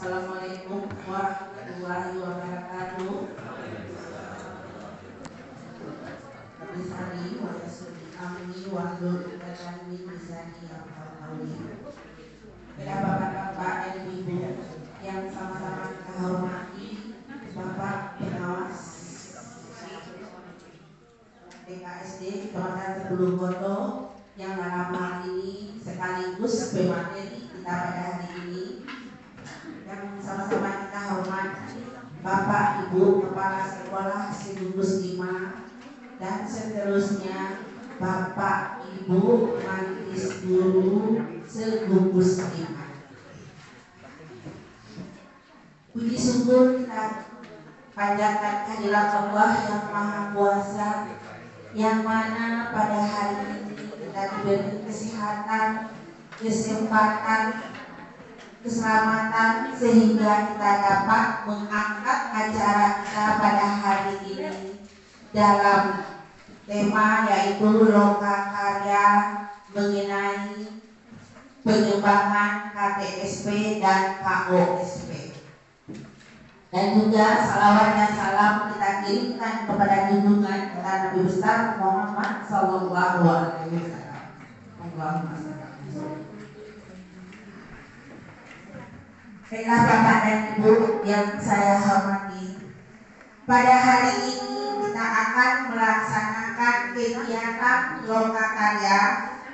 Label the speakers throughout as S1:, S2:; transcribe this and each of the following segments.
S1: Assalamualaikum warahmatullahi wabarakatuh. Bisani wa yasudi amni wa hlul 'uqdatam min lisani yafqahu qawli. Bapak-bapak dan ibu yang sama-sama kita hormati, Bapak Pengawas DKSD Kecamatan Sebelum Boto yang dalam hal ini sekaligus pemateri kita pada hari ini, yang sama-sama kita hormati Bapak Ibu Kepala Sekolah Segugus 5 dan seterusnya Bapak Ibu Majelis Guru Segugus 5. Puji syukur kita panjatkan kehadirat Allah yang Maha Kuasa, yang mana pada hari ini kita diberi kesehatan, kesempatan, keselamatan sehingga kita dapat mengangkat acara kita pada hari ini dalam tema yaitu lokakarya mengenai pengembangan KTSP dan KOSP. Dan juga salawat dan salam kita kirimkan kepada junjungan kita Nabi besar Muhammad Sallallahu Alaihi Wasallam. Allahumma shalli. Baiklah Bapak dan Ibu yang saya hormati, pada hari ini kita akan melaksanakan kegiatan lokakarya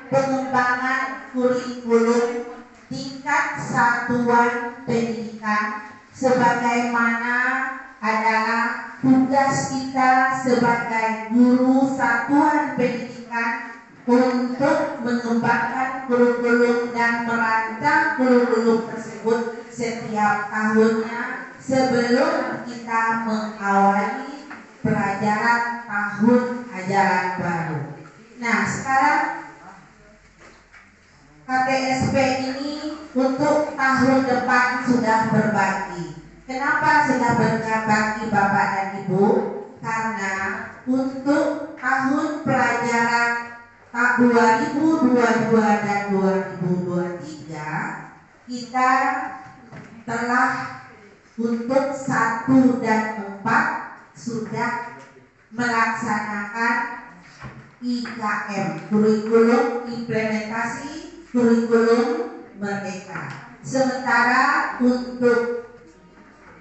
S1: pengembangan kurikulum tingkat satuan pendidikan, sebagaimana adalah tugas kita sebagai guru satuan pendidikan untuk mengembangkan kurikulum dan merancang kurikulum tersebut setiap tahunnya sebelum kita mengawali pelajaran tahun ajaran baru. Nah, sekarang KTSP ini untuk tahun depan sudah berbagi. Kenapa sudah berbagi Bapak dan Ibu? Karena untuk tahun tahun pelajaran 2022 dan 2023 kita telah untuk 1 dan 4 sudah melaksanakan IKM, kurikulum implementasi kurikulum merdeka. Sementara untuk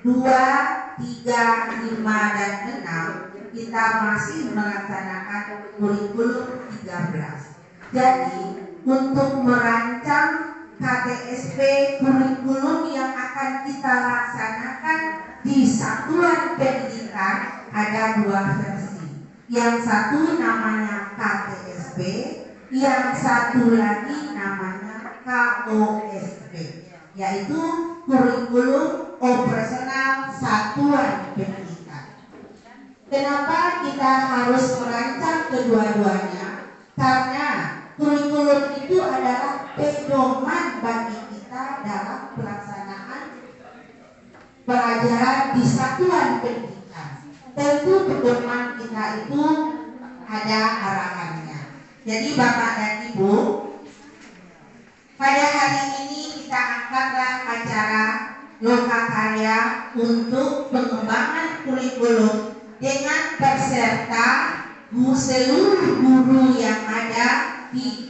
S1: 2, 3, 5 dan 6 kita masih melaksanakan kurikulum 13. Jadi untuk merancang KTSP kurikulum yang akan kita laksanakan di satuan pendidikan ada 2 versi. Yang satu namanya KTSP, yang satu lagi namanya KOSP, yaitu kurikulum operasional satuan pendidikan. Kenapa kita harus merancang kedua-duanya? Karena kurikulum itu adalah pedoman bagi kita dalam pelaksanaan pelajaran di satuan pendidikan. Tentu pedoman kita itu ada arahannya. Jadi Bapak dan Ibu, pada hari ini kita angkatlah acara lokakarya untuk pengembangan kurikulum dengan peserta seluruh guru yang ada di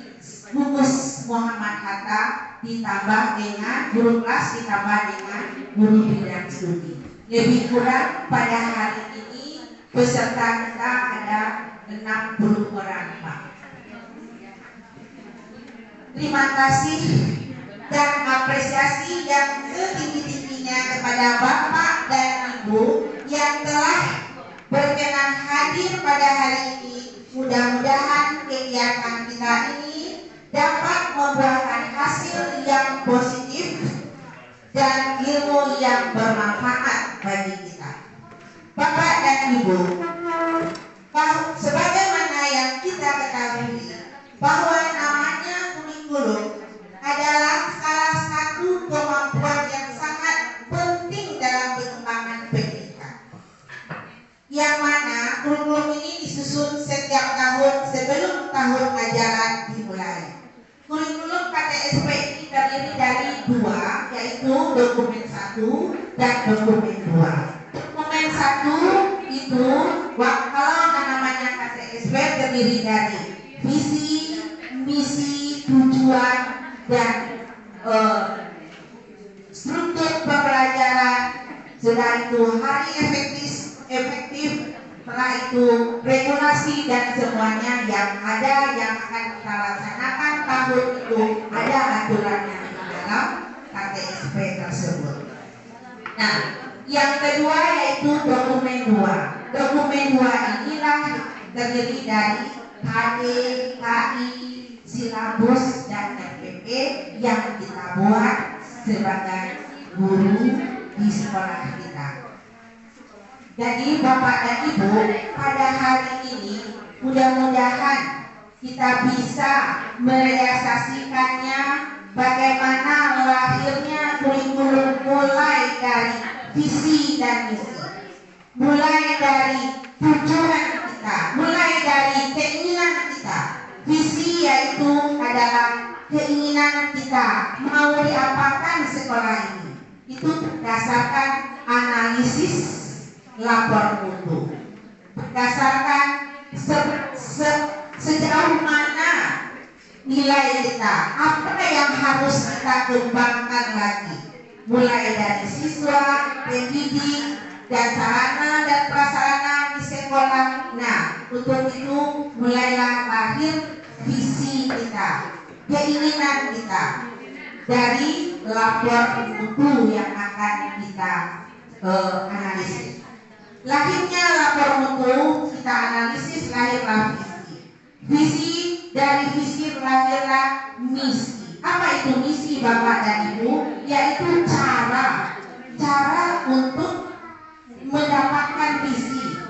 S1: gugus Muhammad Hatta, ditambah dengan guru kelas, ditambah dengan guru bidang studi. Lebih kurang pada hari ini peserta kita ada 60 orang, Pak. Terima kasih dan apresiasi yang setinggi-tingginya kepada Bapak dan Ibu yang telah berkenan hadir pada hari ini. Mudah-mudahan kegiatan kita ini dapat membuahkan hasil yang positif dan ilmu yang bermanfaat bagi kita. Bapak dan Ibu, sebagaimana yang kita ketahui bahwa namanya kurikulum adalah salah satu kemampuan yang sangat penting dalam pengembangan pendidikan, yang mana kurikulum ini disusun setiap tahun sebelum tahun ajaran dimulai. Kurikulum KTSP ini terdiri dari 2, yaitu dokumen 1 dan dokumen 2. Dokumen 1 itu kalau namanya KTSP terdiri dari visi, misi, tujuan, dan struktur pembelajaran. Setelah itu hari efektif, setelah itu regulasi dan semuanya yang ada yang akan kita laksanakan tahun itu ada aturannya di dalam KTSP tersebut. Nah, yang kedua yaitu dokumen 2. Dokumen 2 inilah terdiri dari KD, KI, silabus dan RPP yang kita buat sebagai guru di sekolah kita. Jadi Bapak dan Ibu, pada hari ini mudah-mudahan kita bisa merealisasikannya bagaimana lahirnya kurikulum mulai dari visi dan misi, mulai dari tujuan kita, mulai dari keinginan kita. Visi yaitu adalah keinginan kita mau diapakan sekolah ini. Itu berdasarkan analisis lapor mutu, berdasarkan sejauh mana nilai kita, apa yang harus kita kembangkan lagi, mulai dari siswa, pendidik, dan sarana dan prasarana di sekolah. Nah, untuk itu mulailah lahir visi kita, keinginan kita dari lapor mutu yang akan kita analisis. Lahirnya lapor mutu kita analisis, lahirlah visi. Visi, dari visi lahirlah misi. Apa itu misi Bapak dan Ibu? Yaitu cara untuk mendapatkan visi.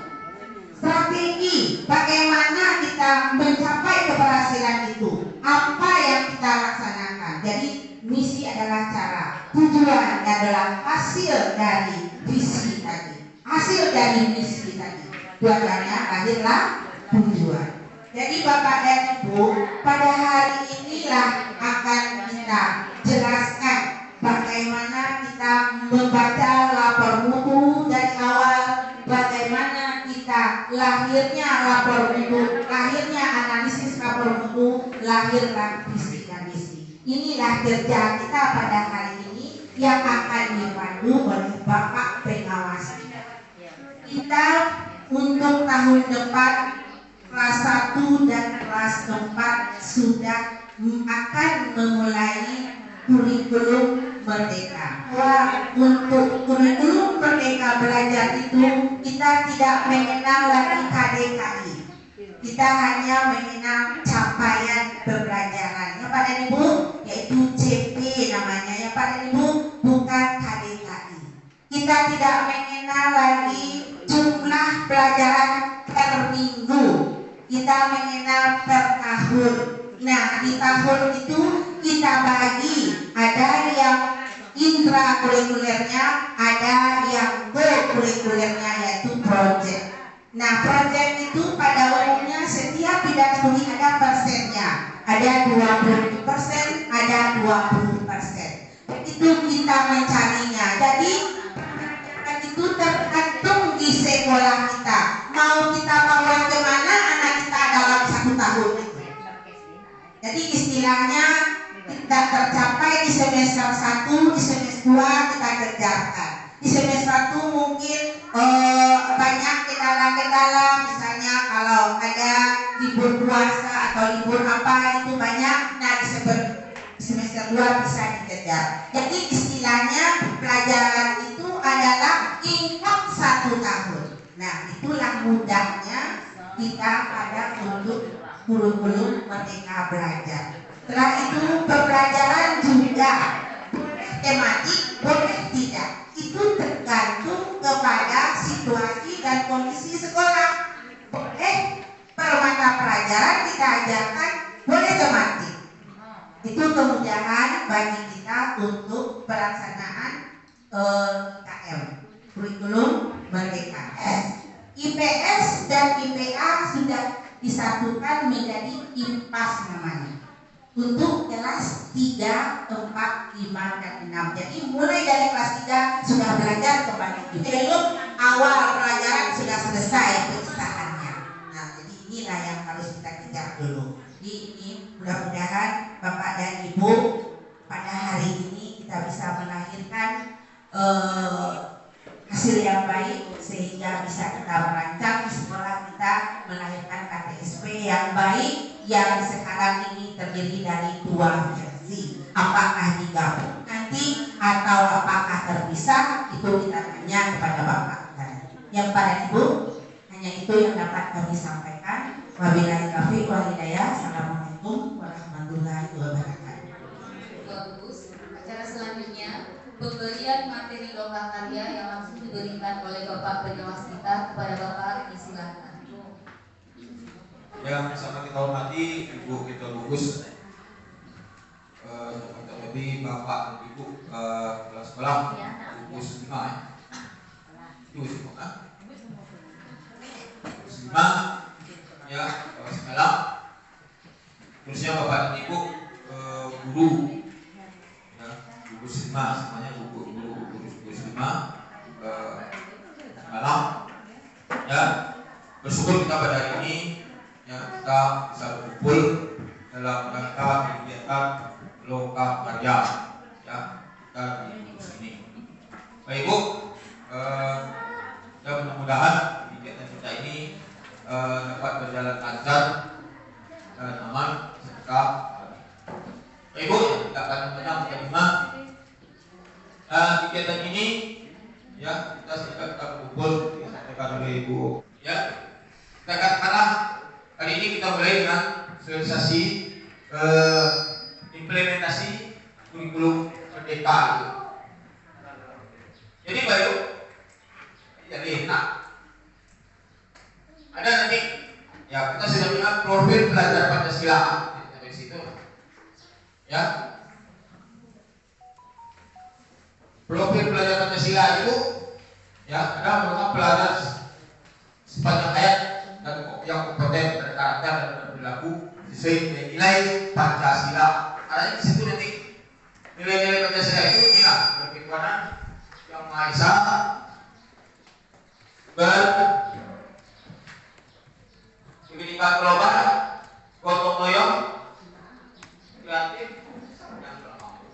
S1: Strategi bagaimana kita mencapai keberhasilan itu, apa yang kita laksanakan. Jadi misi adalah cara, tujuan adalah hasil dari visi tadi, hasil dari misi tadi. Tujuannya lahirlah tujuan. Jadi Bapak dan Ibu, pada hari inilah akan kita jelaskan bagaimana kita membaca lapor mutu dari awal, bagaimana kita lahirnya lapor mutu, lahirnya analisis lapor mutu, lahirlah visi dan misi. Inilah kerja kita pada hari ini yang akan dipandu oleh Bapak pengawas. Kita untuk tahun depan kelas 1 dan kelas 4 sudah akan memulai kurikulum merdeka. Wah, untuk kurikulum merdeka belajar itu kita tidak mengenal lagi KDKI. Kita hanya mengenal capaian pembelajaran. Yang pada Ibu yaitu CP namanya. Yang pada Ibu bukan KDKI. Kita tidak mengenal lagi jumlah pelajaran per minggu. Kita mengenal per tahun. Nah, di tahun itu kita bagi, ada yang intrakurikulernya, ada yang co-kurikulernya yaitu project. Nah, project itu pada umumnya setiap bidang studi ada persennya. Ada 20%, ada 20%. Itu kita mencarinya. Jadi itu tergantung di sekolah kita. Mau kita bawa kemana anak kita dalam 1 tahun. Jadi istilahnya kita tercapai di semester 1, di semester 2 kita kerjakan. Di semester 1 mungkin banyak kendala-kendala, misalnya kalau ada libur puasa atau libur apa itu banyak. Nah, di semester 2 bisa dikejar. Jadi istilahnya pelajaran itu adalah income 1 tahun. Nah, itulah mudahnya kita ada untuk kurikulum merdeka belajar. Setelah itu pembelajaran juga boleh tematik, boleh tidak. Itu tergantung kepada situasi dan kondisi sekolah. Boleh per mata pelajaran kita ajarkan, boleh tematik. Itu kemudahan bagi kita untuk pelaksanaan KM, kurikulum merdeka. IPS dan IPA sudah disatukan menjadi IMPAS namanya. Untuk kelas 3, 4, 5, dan 6. Jadi mulai dari kelas 3 sudah belajar kembali. Belum awal pelajaran sudah selesai penyisaannya. Nah, jadi inilah yang harus kita kejar dulu. Jadi ini mudah-mudahan Bapak dan Ibu pada hari ini kita bisa melahirkan hasil yang baik sehingga bisa kita merancang di sekolah kita melahirkan KTSP yang baik yang sekarang ini terdiri dari 2 versi. Apakah digabung nanti atau apakah terpisah, itu kita tanya kepada Bapak dan yang pada Ibu. Hanya itu yang dapat kami sampaikan. Wabillahi taufiq wal hidayah. Assalamualaikum warahmatullahi wabarakatuh.
S2: Bagus. Acara selanjutnya pemberian materi lomba karya yang langsung diberikan oleh Bapak pengawas kita kepada Bapak, silakan.
S3: Yang sama kita hormati Ibu kita Lugus, terlebih Bapak dan Ibu kepala sekolah Lugus 5 Lugus 5 ya, kepala sekolah, khususnya Bapak dan Ibu guru ya, Lugus 5 semuanya guru Lugus 5 malam ya. Bersyukur kita pada hari ini ya, kita bisa berkumpul dalam rangka kegiatan lomba karya ya kita di kampus ini. Baik Bu, ya mudah-mudahan kegiatan kita ini dapat berjalan lancar dan aman serta baik Bu. Kita akan menerima kegiatan ini ya, kita sedang berkumpul disampaikan oleh Ibu ya. Kita katakanlah hari ini kita mulai dengan sosialisasi implementasi kurikulum merdeka itu. Jadi baru jadi enak. Ada nanti ya kita sudah bilang profil belajar Pancasila dari situ ya. Profil belajar Pancasila itu ya ada merupakan pelajar sepanjang ayat dan yang kompeten karakter dan berlaku sesuai dengan nilai Pancasila. Karena di situ nanti nilai-nilai Pancasila itu inilah berketuhanan yang Maha Esa, berkebinekaan global, gotong royong, kreatif, dan bermakna.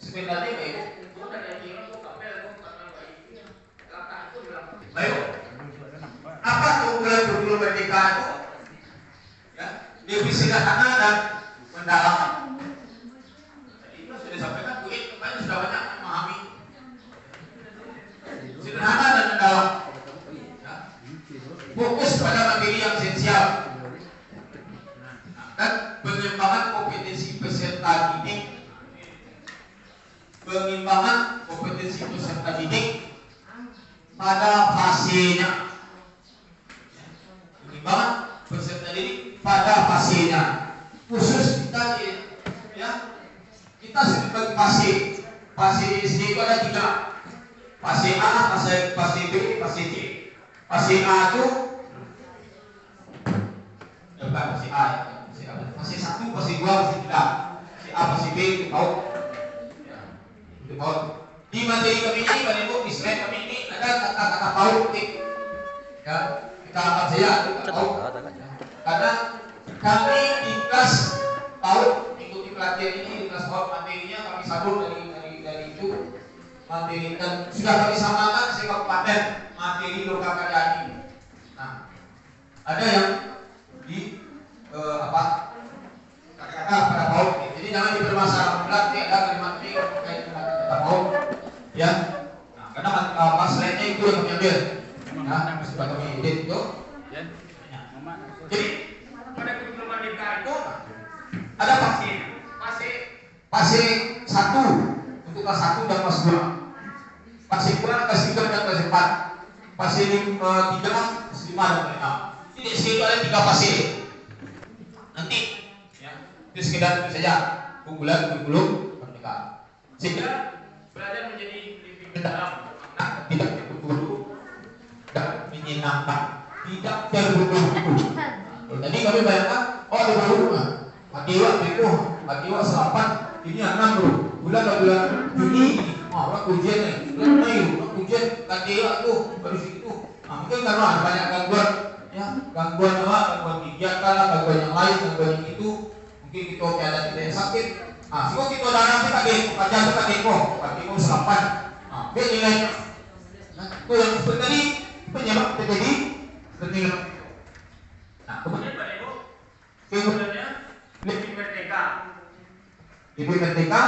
S3: Sebenarnya baik. Baik. Apa keunggulan kurikulum merdeka itu? Ya, lebih sederhana dan mendalam. Jadi itu sudah disampaikan, Bu In, kemarin sudah banyak memahami. Sederhana dan mendalam. Ya. Fokus pada materi yang esensial. Dan pengembangan kompetensi peserta didik. Pengembangan kompetensi peserta didik pada fasenya. Pengembangan peserta didik pada fasenya. Khusus kita kita sebut bagi fase. Fase SD itu ada 3. Fase A, fase B, fase C. Fase A itu fase A ya. Fase 1, fase 2, fase 3. Fase A, fase B itu tahu. Di materi kami ini, Bapak Ibu, di slide kami ini ada kata-kata PAUD. Ya, kita angkat saja PAUD. Karena kami di kelas PAUD mengikuti pelatihan ini di kelas PAUD, materinya kami sabur dari itu materi dan sudah kami samakan sehingga paten materi loka karya ini. Nah, ada yang di kata-kata pada PAUD. Jadi jangan dipermasalahkan berarti ada kalimat ini terkait dengan kata PAUD. Ya, nah, karena slide-nya itu yang kami ambil. Nah, sudah kami edit itu. Jadi pada kurikulum merdeka itu ada fase 1 untuk kelas 1 dan kelas 2. Fase 2 kelas 3 dan kelas 4. Fase 3 kelas 5 dan kelas 6. Jadi itu ada 3 fase. Nanti ya, itu sekedar itu saja unggulan kurikulum merdeka. Sehingga belajar menjadi lebih mendalam, tidak terburu-buru dan menyenangkan, tidak terburu-buru. Tadi kami bayangkan, oh ada baru Akiwa itu, Akiwa 8, ini 6 bro. Bulan Juni, orang ujian nih, bulan Mei, orang ujian Akiwa tuh baru situ. Nah, mungkin karena ada banyak gangguan, ya gangguan kegiatan, gangguan yang lain, gangguan yang itu, mungkin kita ada tidak sakit. Nah, semua kita nanti pakai baca itu pakai kok 8. Nah, dia nilainya. Nah, itu yang seperti tadi penyebab terjadi penilaian. Nah, kemudian Pak Ibu, kemudiannya lebih merdeka. Lebih merdeka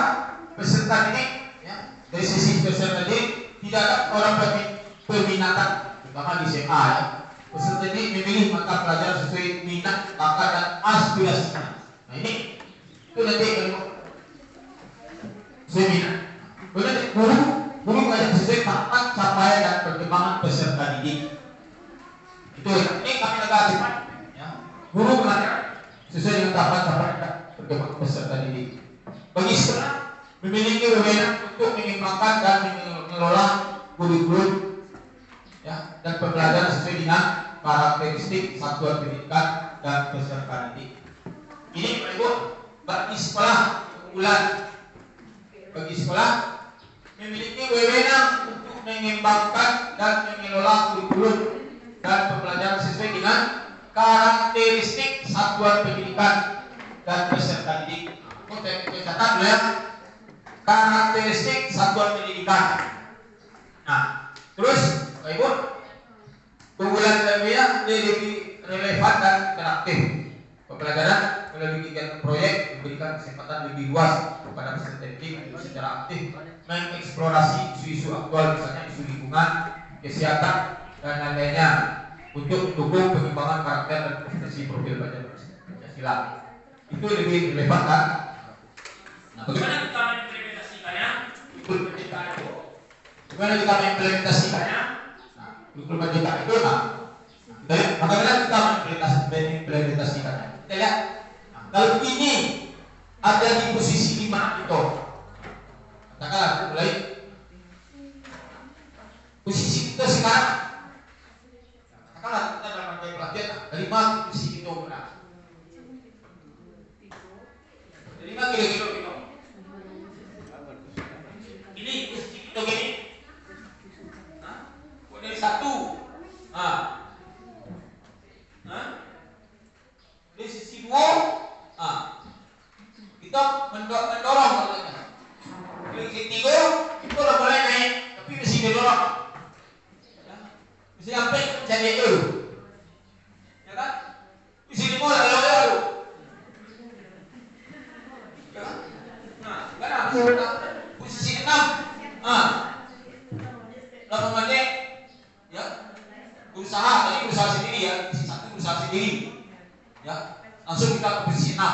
S3: peserta didik, ya, dari sisi peserta didik tidak ada orang berminatan, terutama di SMA ya. Peserta didik memilih mata pelajaran sesuai minat, bakat dan aspirasinya. Nah ini itu nanti seminar. Kemudian guru mengajar sesuai bakat, capaian dan perkembangan peserta didik. Itu ini kami negasikan. Ya. Guru mengajar sesuai dengan bakat, capaian dan perkembangan peserta didik. Bagi sekolah memiliki wewenang untuk mengembangkan dan mengelola kurikulum ya, dan pembelajaran sesuai dengan karakteristik satuan pendidikan dan peserta didik. Ini Pak Ibu, bagi sekolah keunggulan. Bagi sekolah memiliki wewenang untuk mengembangkan dan mengelola kurikulum dan pembelajaran sesuai dengan karakteristik satuan pendidikan dan peserta didik. Kita catat ya, karakteristik satuan pendidikan. Nah, terus Pak Ibu, keunggulan ilmiah lebih relevan dan interaktif. Pembelajaran melalui kegiatan proyek memberikan kesempatan lebih luas kepada peserta didik untuk secara aktif mengeksplorasi isu-isu aktual, misalnya isu lingkungan, kesehatan dan lain-lainnya untuk mendukung pengembangan karakter dan kompetensi profil Pancasila. Itu lebih relevan kan? Nah, bagaimana kita mengimplementasikannya? Bagaimana kita mengimplementasikannya? Nah, kurikulum merdeka itu bagaimana kita mengimplementasikannya? Kita lihat, nah, kalau ini ada di posisi 5 itu, katakanlah mulai posisi kita sekarang satu. Di sisi dua, kita mendorong katanya. Di sisi tiga, itu udah mulai naik, tapi masih didorong. Ya. Mesti sampai jadi dulu. Ya kan? Di sini mulai dulu. Ya kan? Nah, sekarang posisi 6. Berapa menit? Ya. Tadi berusaha sendiri ya. Posisi 1 berusaha sendiri. Ya. Langsung kita ke posisi 6.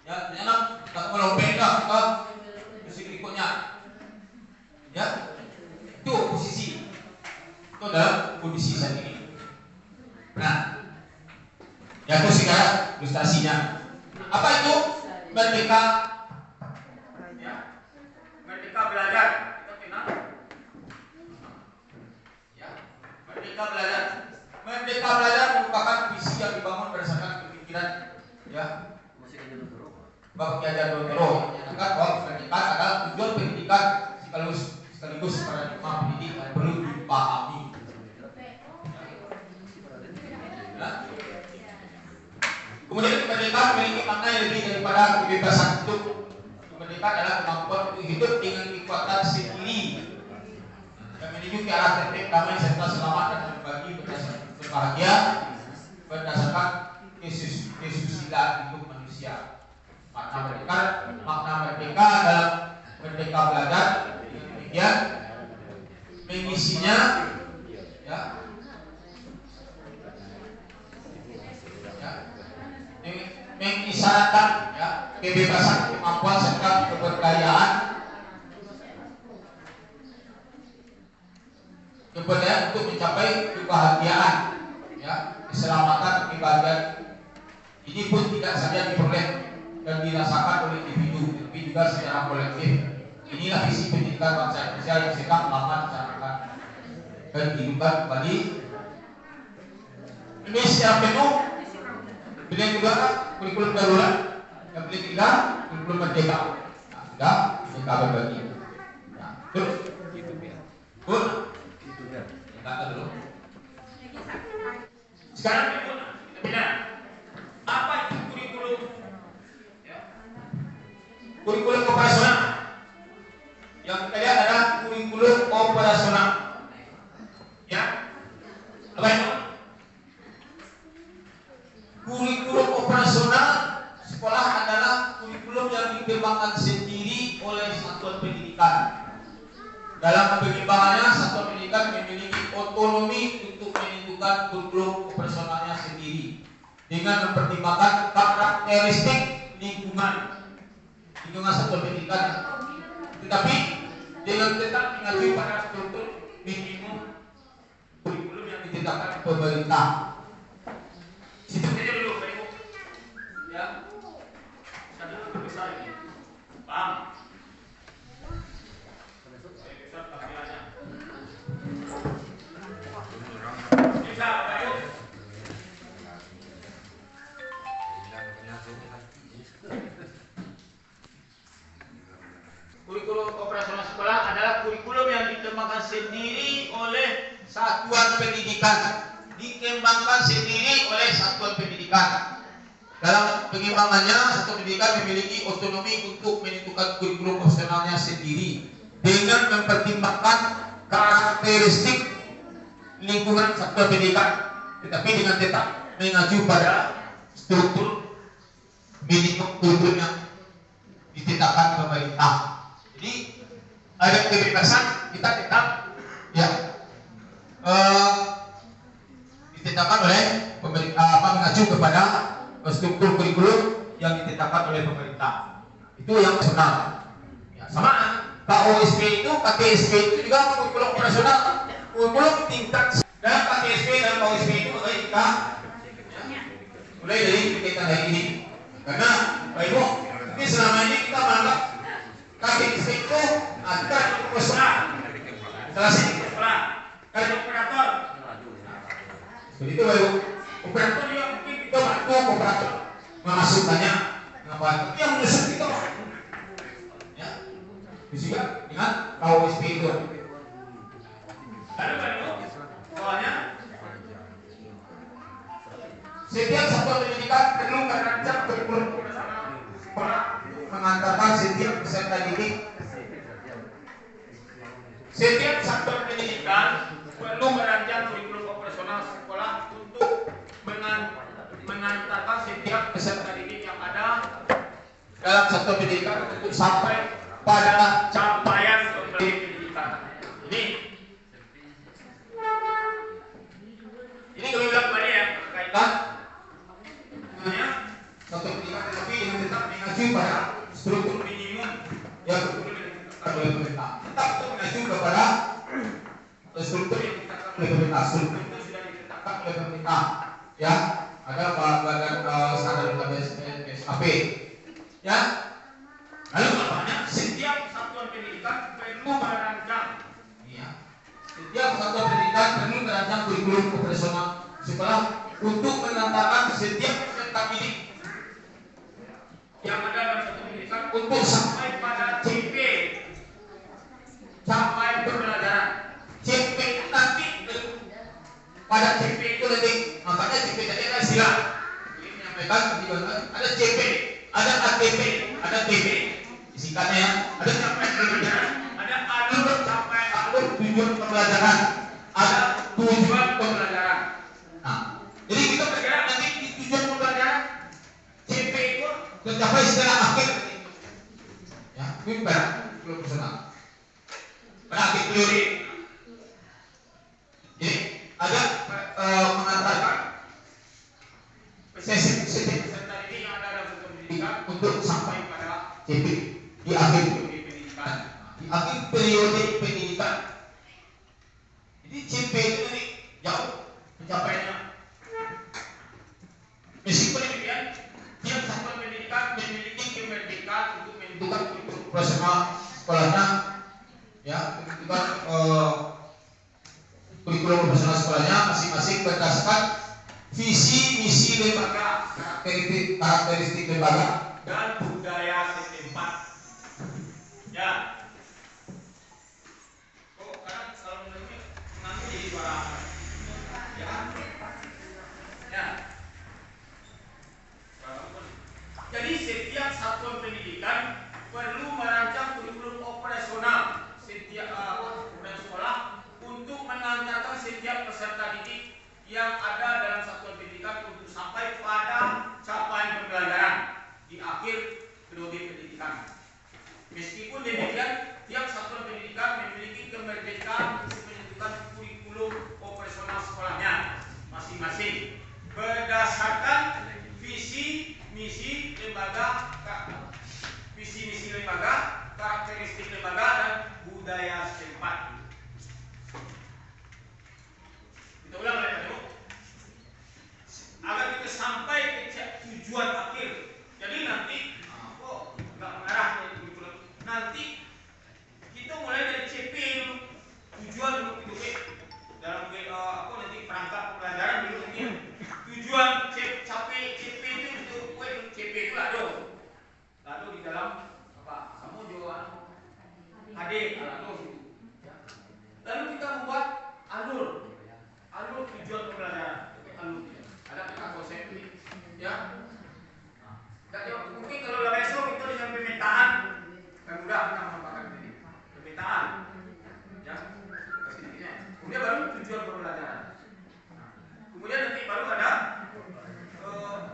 S3: Ya, 6 kita melompat ke posisi berikutnya. Ya. Itu posisi. Itu adalah kondisi saat ini. Nah, ya itu sekarang ilustrasinya. Apa itu? Merdeka. Ya. Merdeka belajar. Kita kenal? Ya. Merdeka belajar. Merdeka belajar merupakan visi yang dibangun berdasarkan pemikiran ya Bapak Ki Hajar Dewantara yang menyatakan bahwa kemerdekaan adalah tujuan pendidikan sekaligus paradigma pendidik yang perlu dipahami. Ya. Kemudian kemerdekaan memiliki makna yang lebih daripada kebebasan hidup. Kemerdekaan adalah kemampuan untuk hidup dengan kekuatan sendiri dan menuju ke arah tertib, damai serta selamat dan berbagi berbahagia berdasarkan kesusilaan hidup manusia. Makna merdeka dalam merdeka belajar demikian mengisinya ya mengisyaratkan ya kebebasan, kemampuan serta kepercayaan untuk mencapai kebahagiaan ya keselamatan kebahagiaan ini pun tidak saja diperoleh dan dirasakan oleh individu tapi juga secara kolektif. Inilah visi pendidikan bangsa Indonesia yang sedang lama dicanangkan dan dihidupkan kembali. Ini secara penuh pilihan juga kurikulum darurat yang pilih 3 kurikulum merdeka. Nah, sudah merdeka berbagi. Nah, terus pun kata dulu. Sekarang kita bilang apa itu kurikulum? Ya. Kurikulum operasional. Yang kita lihat adalah kurikulum operasional. Ya. Apa itu? Kurikulum operasional sekolah adalah kurikulum yang dikembangkan sendiri oleh satuan pendidikan. Dalam pengembangannya, satuan pendidikan memiliki otonomi untuk menentukan kurikulum operasionalnya sendiri dengan mempertimbangkan karakteristik lingkungan satuan pendidikan, tetapi dengan tetap mengacu pada struktur minimum kurikulum yang ditetapkan pemerintah. Situ saja dulu, Pak Ibu. Ya, sudah besar ini, paham? Kurikulum operasional sekolah adalah kurikulum yang dikembangkan sendiri oleh satuan pendidikan. Dikembangkan sendiri oleh satuan pendidikan. Dalam pengembangannya, satuan pendidikan memiliki otonomi untuk menentukan kurikulum operasionalnya sendiri dengan mempertimbangkan karakteristik lingkungan satuan pendidikan, tetapi dengan tetap mengacu pada struktur minimum kurikulum yang ditetapkan pemerintah. Jadi ada kebebasan kita tetap ya ditetapkan oleh pemerintah mengacu kepada struktur kurikulum yang ditetapkan oleh pemerintah. Itu yang nasional. Ya, sama KOSP itu, KTSP itu juga kurikulum operasional, kurikulum tingkat dan KTSP dan KOSP itu mulai dari kegiatan hari ini. Karena Pak Ibu, ini selama ini kita menganggap KTSP itu kita profesional, instalasi sekolah, kalau operator. Seperti itu Pak Ibu. Operator juga mungkin kita bantu operator memasukkannya, ngapain? Tapi yang menusuk kita, ya, bisa dengan KOSP itu. Ada Pak Ibu. Setiap satuan pendidikan perlu merancang kurikulum operasional sekolah untuk mengantarkan setiap peserta didik. Setiap satuan pendidikan perlu merancang kurikulum operasional sekolah untuk mengantarkan setiap peserta didik yang ada dalam satuan pendidikan untuk sampai pada capaian pendidikan. Ini kami bilang kembali ya, berkaitan sebenarnya satu pendidikan tetapi yang tetap mengacu pada struktur minimum yang ditetapkan oleh pemerintah. Tetap itu mengacu kepada struktur yang ditetapkan oleh pemerintah. Struktur itu sudah ditetapkan oleh pemerintah. Ya, ada badan standar SAP. Ya. Lalu makanya setiap satuan pendidikan perlu merancang. Ya. Setiap satuan pendidikan perlu merancang kurikulum operasional sekolah untuk mengantarkan setiap peserta didik yang ada dalam satuan pendidikan untuk sampai pada CP, sampai pembelajaran. CP itu nanti pada CP itu nanti, makanya CP tadi ada istilah ini menyampaikan ada CP, ada ATP, ada TP. Singkatnya ya, ada capaian pembelajaran, ada alur capaian alur tujuan pembelajaran, ada tujuan pembelajaran. Nah, jadi kita bergerak nanti di tujuan pembelajaran CP itu tercapai secara akhir. Ya, ini belum personal. Pada akhir teori. Jadi ada mengantarkan peserta didik yang ada dalam satuan pendidikan untuk sampai pada CP di akhir periode pendidikan. Di akhir periode pendidikan. Jadi CP itu nanti jauh pencapaiannya. Meskipun demikian, tiap satuan pendidikan memiliki kemerdekaan untuk menentukan kurikulum operasional sekolahnya, ya, menentukan kurikulum operasional sekolahnya masing-masing berdasarkan visi misi lembaga, karakteristik lembaga dan budaya setempat. Ya. Oh, karena kalau menurut nanti jadi suara. Ya. Ya. Jadi setiap satuan pendidikan perlu merancang kurikulum operasional setiap sekolah untuk mengantarkan setiap peserta didik yang ada dalam satuan pendidikan untuk sampai pada capaian pembelajaran di akhir periode pendidikan. Meskipun demikian, tiap satuan pendidikan memiliki kemerdekaan untuk menentukan kurikulum operasional sekolahnya masing-masing berdasarkan visi misi lembaga, karakteristik lembaga dan budaya setempat. Kita ulang lagi dulu. Agar kita sampai ke tujuan akhir. Jadi nanti, nggak mengarah ke kurikulum. Nanti kita mulai dari CP dulu, tujuan dulu gitu, dalam nanti perangkat pembelajaran dulu ini. Tujuan CP itu CP itu lado di dalam apa? Samojo, AD, lado gitu. Lalu kita membuat alur tujuan pembelajaran. Ada kita konsep ini, ya. Mungkin kalau besok itu dengan pemetaan, kan mudah kita menambahkan ini pemetaan, ya. Kemudian baru tujuan pembelajaran. Kemudian nanti baru ada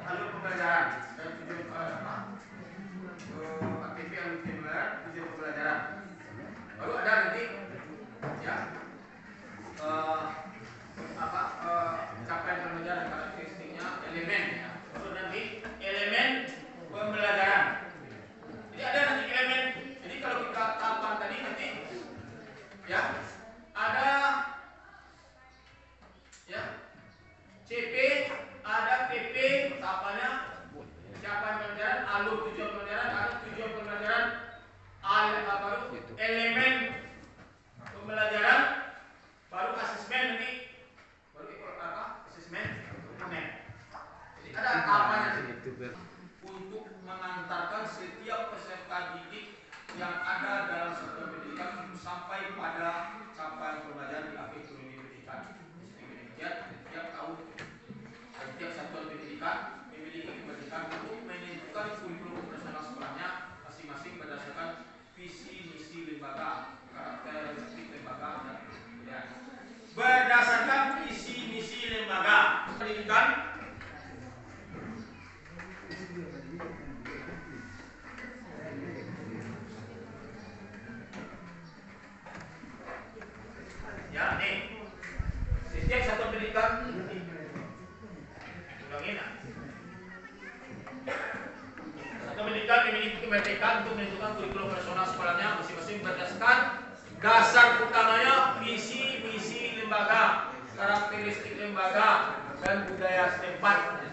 S3: alur pembelajaran dan tujuan aktivitas alur pembelajaran, tujuan pembelajaran. Baru ada nanti, ya. Capaian pembelajaran karakteristiknya elemen, ya. Baru nanti elemen pembelajaran. Jadi ada nanti elemen. Jadi kalau kita tahapan tadi nanti, ya, ada, ya, CP, ada PP tahapannya, capaian pembelajaran, alur tujuan pembelajaran, ada tujuan pembelajaran, baru elemen pembelajaran, baru asesmen nanti, baru asesmen komponen. Jadi ada tahapannya untuk mengantarkan setiap peserta didik yang ada dalam satuan pendidikan sampai pada capaian pembelajaran di akhir periode pendidikan. Demikian setiap tahun
S4: PPK untuk menentukan kurikulum nasional sekolahnya masing-masing berdasarkan dasar utamanya visi misi lembaga, karakteristik lembaga dan budaya setempat.